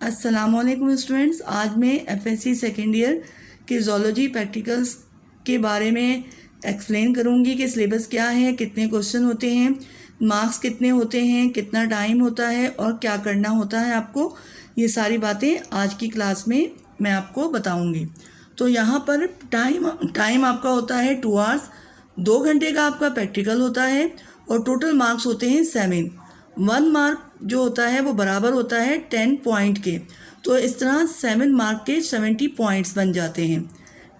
अस्सलामुअलैकुम स्टूडेंट्स, आज मैं एफएससी सेकेंड ईयर के ज़ूलॉजी प्रैक्टिकल्स के बारे में एक्सप्लेन करूंगी कि सिलेबस क्या है, कितने क्वेश्चन होते हैं, मार्क्स कितने होते हैं, कितना टाइम होता है और क्या करना होता है आपको। ये सारी बातें आज की क्लास में मैं आपको बताऊंगी। तो यहाँ पर टाइम आपका होता है 2 आवर्स, 2 घंटे का आपका प्रैक्टिकल होता है और टोटल मार्क्स होते हैं 7। 1 मार्क जो होता है वो बराबर होता है 10 पॉइंट के। तो इस तरह 7 मार्क के 70 पॉइंट्स बन जाते हैं।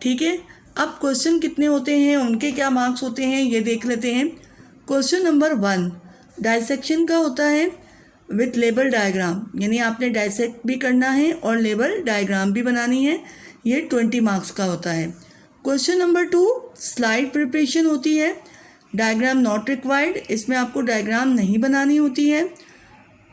ठीक है, अब क्वेश्चन कितने होते हैं, उनके क्या मार्क्स होते हैं, ये देख लेते हैं। क्वेश्चन नंबर 1 डाइसेक्शन का होता है विथ लेबल डायग्राम, यानी आपने डाइसेक्ट भी करना है और लेबल डायग्राम भी बनानी है। ये 20 मार्क्स का होता है। क्वेश्चन नंबर 2 स्लाइड प्रिपरेशन होती है, डायग्राम नॉट रिक्वायर्ड, इसमें आपको डायग्राम नहीं बनानी होती है,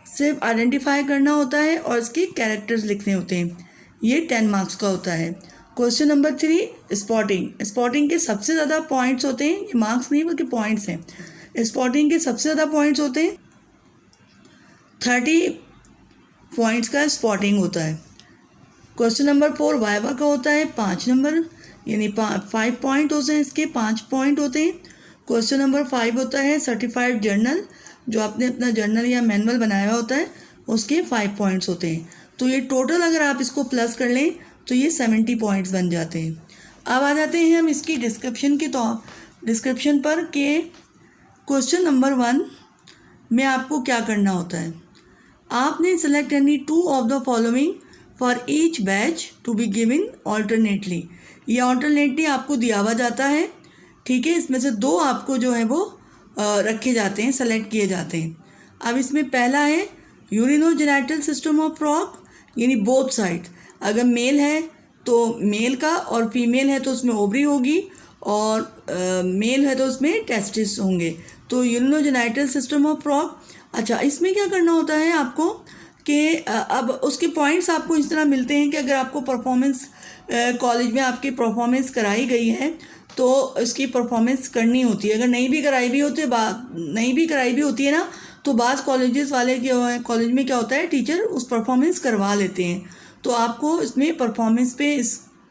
सिर्फ आइडेंटिफाई करना होता है और इसके कैरेक्टर्स लिखने होते हैं। ये 10 मार्क्स का होता है। क्वेश्चन नंबर 3 स्पॉटिंग के सबसे ज़्यादा पॉइंट्स होते हैं, ये मार्क्स नहीं बल्कि पॉइंट्स हैं। स्पॉटिंग के सबसे ज़्यादा पॉइंट्स होते हैं, 30 पॉइंट्स का स्पॉटिंग होता है। क्वेश्चन नंबर 4 वाइवा का होता है 5 नंबर, यानी 5 पॉइंट होते हैं, इसके 5 पॉइंट होते हैं। क्वेश्चन नंबर 5 होता है सर्टिफाइड जर्नल, जो आपने अपना जर्नल या मैनुअल बनाया होता है उसके 5 पॉइंट्स होते हैं। तो ये टोटल अगर आप इसको प्लस कर लें तो ये 70 पॉइंट्स बन जाते हैं। अब आ जाते हैं हम इसकी डिस्क्रिप्शन पर कि क्वेश्चन नंबर 1 में आपको क्या करना होता है। आपने select any 2 of the following for each batch to be given alternately. ये ऑल्टरनेटली आपको दिया हुआ जाता है, ठीक है। इसमें से 2 आपको जो है वो रखे जाते हैं, सेलेक्ट किए जाते हैं। अब इसमें पहला है यूरिनोजेनिटल सिस्टम ऑफ फ्रॉग, यानी बोथ साइड। अगर मेल है तो मेल का और फीमेल है तो उसमें ओवरी होगी और मेल है तो उसमें टेस्टिस होंगे। तो यूरिनोजेनिटल सिस्टम ऑफ फ्रॉग। अच्छा, इसमें क्या करना होता है आपको कि अब उसके पॉइंट्स आपको इस तरह मिलते हैं कि अगर आपको परफॉर्मेंस कॉलेज में आपकी परफॉर्मेंस कराई गई है तो इसकी परफॉर्मेंस करनी होती है। अगर नहीं भी कराई भी होती है ना, तो बाज़ कॉलेजेस वाले कॉलेज में क्या होता है, टीचर उस परफॉर्मेंस करवा लेते हैं। तो आपको इसमें परफॉर्मेंस पे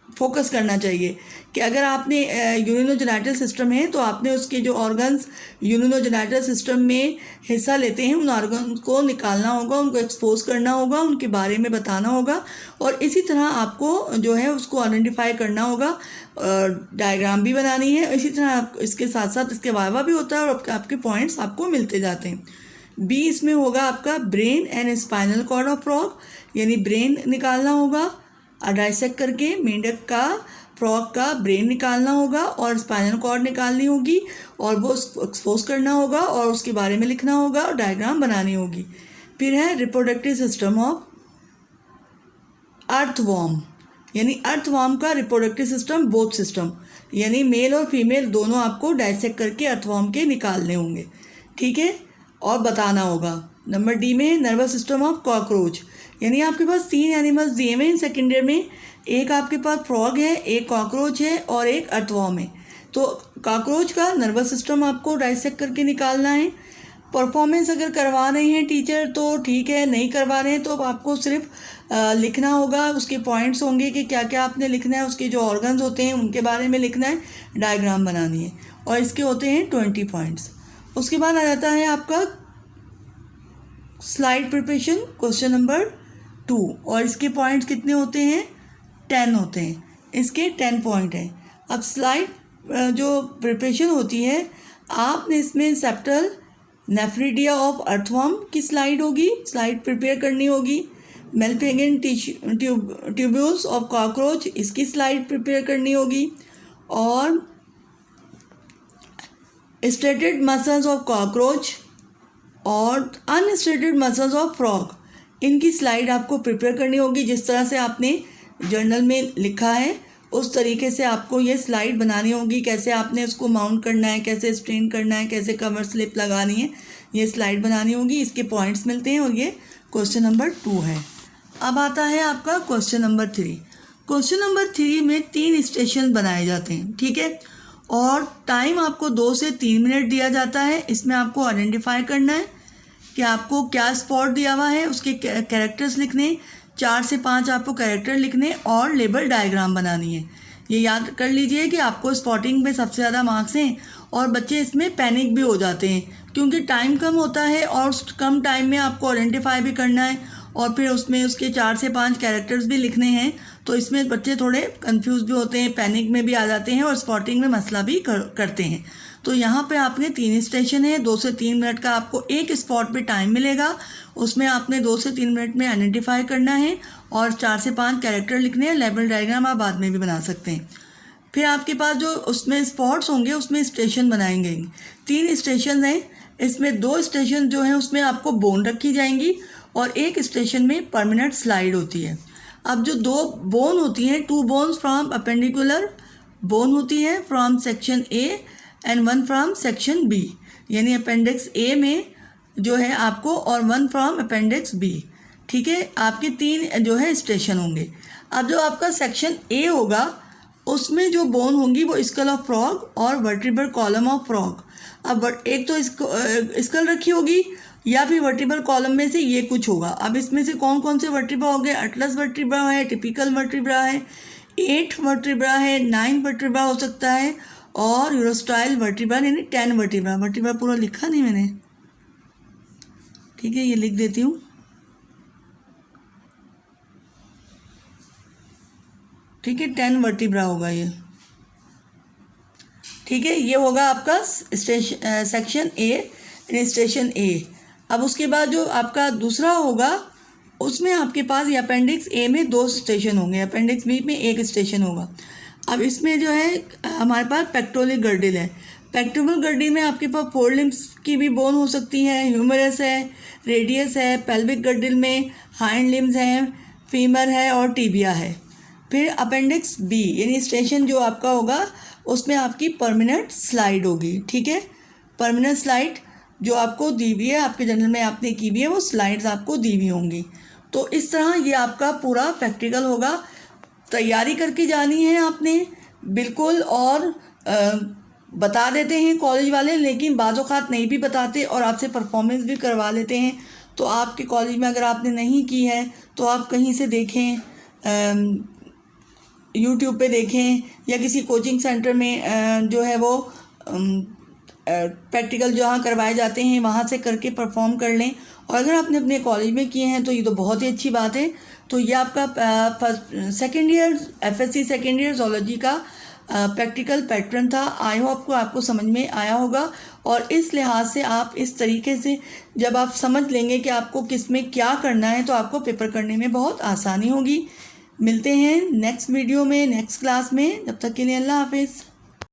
फोकस करना चाहिए कि अगर आपने यूरिनोजेनिटल सिस्टम है तो आपने उसके जो ऑर्गन्स यूरिनोजेनिटल सिस्टम में हिस्सा लेते हैं उन ऑर्गन्स को निकालना होगा, उनको एक्सपोज करना होगा, उनके बारे में बताना होगा और इसी तरह आपको जो है उसको आइडेंटिफाई करना होगा, डायग्राम भी बनानी है। इसी तरह आप इसके साथ साथ इसके वाइवा भी होता है और आपके पॉइंट्स आपको मिलते जाते हैं। बी इसमें होगा आपका brain and spinal cord of frog, यानी ब्रेन निकालना होगा, डाइसेक्ट करके मेंढक का फ्रॉग का ब्रेन निकालना होगा और स्पाइनल कॉर्ड निकालनी होगी और वो एक्सपोज करना होगा और उसके बारे में लिखना होगा और डायग्राम बनानी होगी। फिर है रिप्रोडक्टिव सिस्टम ऑफ अर्थवॉर्म, यानी अर्थवॉर्म का रिप्रोडक्टिव सिस्टम, बोथ सिस्टम, यानी मेल और फीमेल दोनों आपको डाइसेक्ट करके अर्थवॉर्म के निकालने होंगे, ठीक है, और बताना होगा। नंबर डी में नर्वस सिस्टम ऑफ कॉकरोच, यानी आपके पास 3 एनिमल्स दिए हुए हैं सेकेंड ईयर में, एक आपके पास फ्रॉग है, एक कॉकरोच है और एक अर्थवॉर्म है। तो कॉकरोच का नर्वस सिस्टम आपको डाइसेक्ट करके निकालना है। परफॉर्मेंस अगर करवा रहे हैं टीचर तो ठीक है, नहीं करवा रहे हैं तो आपको सिर्फ लिखना होगा, उसके पॉइंट्स होंगे कि क्या क्या आपने लिखना है, उसके जो ऑर्गन्स होते हैं उनके बारे में लिखना है, डायग्राम बनानी है और इसके होते हैं 20 पॉइंट्स। उसके बाद आ जाता है आपका स्लाइड प्रिपरेशन, क्वेश्चन नंबर 2, और इसके पॉइंट्स कितने होते हैं, 10 होते हैं, इसके 10 पॉइंट हैं। अब स्लाइड जो प्रिपरेशन होती है, आपने इसमें सेप्टल नेफ्रिडिया ऑफ अर्थवॉर्म की स्लाइड प्रिपेयर करनी होगी। मेल्फेगन ट्यूब्यूल्स ऑफ कॉकरोच, इसकी स्लाइड प्रिपेयर करनी होगी और स्ट्रेटेड मसल्स ऑफ कॉकरोच और अनस्ट्रेटेड मसल्स ऑफ फ्रॉग, इनकी स्लाइड आपको प्रिपेयर करनी होगी। जिस तरह से आपने जर्नल में लिखा है उस तरीके से आपको ये स्लाइड बनानी होगी, कैसे आपने उसको माउंट करना है, कैसे स्ट्रेन करना है, कैसे कवर स्लिप लगानी है, ये स्लाइड बनानी होगी। इसके पॉइंट्स मिलते हैं और ये क्वेश्चन नंबर 2 है। अब आता है आपका क्वेश्चन नंबर 3। क्वेश्चन नंबर 3 में 3 स्टेशन बनाए जाते हैं, ठीक है, और टाइम आपको 2 से 3 मिनट दिया जाता है। इसमें आपको आइडेंटिफाई करना है कि आपको क्या स्पॉट दिया हुआ है, उसके कैरेक्टर्स लिखने, 4 से 5 आपको कैरेक्टर लिखने और लेबल डायग्राम बनानी है। ये याद कर लीजिए कि आपको स्पॉटिंग में सबसे ज़्यादा मार्क्स हैं और बच्चे इसमें पैनिक भी हो जाते हैं क्योंकि टाइम कम होता है और कम टाइम में आपको आइडेंटिफाई भी करना है और फिर उसमें उसके 4 से 5 कैरेक्टर्स भी लिखने हैं। तो इसमें बच्चे थोड़े कंफ्यूज भी होते हैं, पैनिक में भी आ जाते हैं और स्पॉटिंग में मसला भी करते हैं। तो यहाँ पे आपने 3 स्टेशन है, 2 से 3 मिनट का आपको एक स्पॉट पे टाइम मिलेगा, उसमें आपने 2 से 3 मिनट में आइडेंटिफाई करना है और 4 से 5 कैरेक्टर लिखने हैं। लेबल डायग्राम आप बाद में भी बना सकते हैं। फिर आपके पास जो उसमें स्पॉट्स होंगे उसमें स्टेशन बनाएंगे। 3 स्टेशन हैं, इसमें 2 स्टेशन जो हैं उसमें आपको बोन रखी जाएंगी और एक स्टेशन में परमानेंट स्लाइड होती है। अब जो 2 बोन होती हैं, 2 बोन्स फ्रॉम अपेंडिकुलर बोन होती है from section A and 1 from section B, यानी अपेंडिक्स ए में जो है आपको और 1 फ्रॉम अपेंडिक्स बी। ठीक है, आपके 3 जो है स्टेशन होंगे। अब जो आपका सेक्शन ए होगा उसमें जो बोन होंगी वो स्कल ऑफ फ्रॉग और वर्टिब्रल कॉलम ऑफ फ्रॉग। अब एक तो स्कल रखी होगी या फिर वर्टिब्रल कॉलम में से ये कुछ होगा। अब इसमें से कौन कौन से वर्टिब्रा हो गए, अटलस वर्टिब्रा है, टिपिकल वर्टिब्रा है, 8 वर्टिब्रा है, 9 वर्टिब्रा हो सकता है और यूरोस्टाइल वर्टिब्रा यानी 10 वर्टिब्रा। वर्टिब्रा पूरा लिखा नहीं मैंने, ठीक है, ये लिख देती हूँ। ठीक है, 10 वर्टिब्रा होगा ये। ठीक है, ये होगा आपका सेक्शन ए, स्टेशन ए। अब उसके बाद जो आपका दूसरा होगा उसमें आपके पास ये अपेंडिक्स ए में 2 स्टेशन होंगे, अपेंडिक्स बी में 1 स्टेशन होगा। अब इसमें जो है हमारे पास पेक्टोरल गर्डिल है। पेक्टोरल गर्डिल में आपके पास 4 लिम्स की भी बोन हो सकती है, ह्यूमरस है, रेडियस है, पेल्विक गर्डिल में हाइंड लिम्स हैं, फीमर है और टीबिया है। फिर अपेंडिक्स बी यानी स्टेशन जो आपका होगा उसमें आपकी परमानेंट स्लाइड होगी। ठीक है, परमानेंट स्लाइड जो आपको दी हुई है, आपके जनरल में आपने की हुई है, वो स्लाइड्स आपको दी हुई होंगी। तो इस तरह ये आपका पूरा प्रैक्टिकल होगा। तैयारी करके जानी है आपने बिल्कुल। और बता देते हैं कॉलेज वाले, लेकिन बाज़ औक़ात नहीं भी बताते और आपसे परफॉर्मेंस भी करवा लेते हैं। तो आपके कॉलेज में अगर आपने नहीं की है तो आप कहीं से देखें, यूट्यूब पे देखें या किसी कोचिंग सेंटर में जो है वो प्रैक्टिकल जहाँ करवाए जाते हैं वहाँ से करके परफॉर्म कर लें। और अगर आपने अपने कॉलेज में किए हैं तो ये तो बहुत ही अच्छी बात है। तो ये आपका second year FSC second year zoology का प्रैक्टिकल पैटर्न था। आई होप आपको समझ में आया होगा और इस लिहाज से आप इस तरीके से जब आप समझ लेंगे कि आपको किस में क्या करना है तो आपको पेपर करने में बहुत आसानी होगी। मिलते हैं नेक्स्ट वीडियो में, नेक्स्ट क्लास में। जब तक के लिए अल्लाह हाफिज़।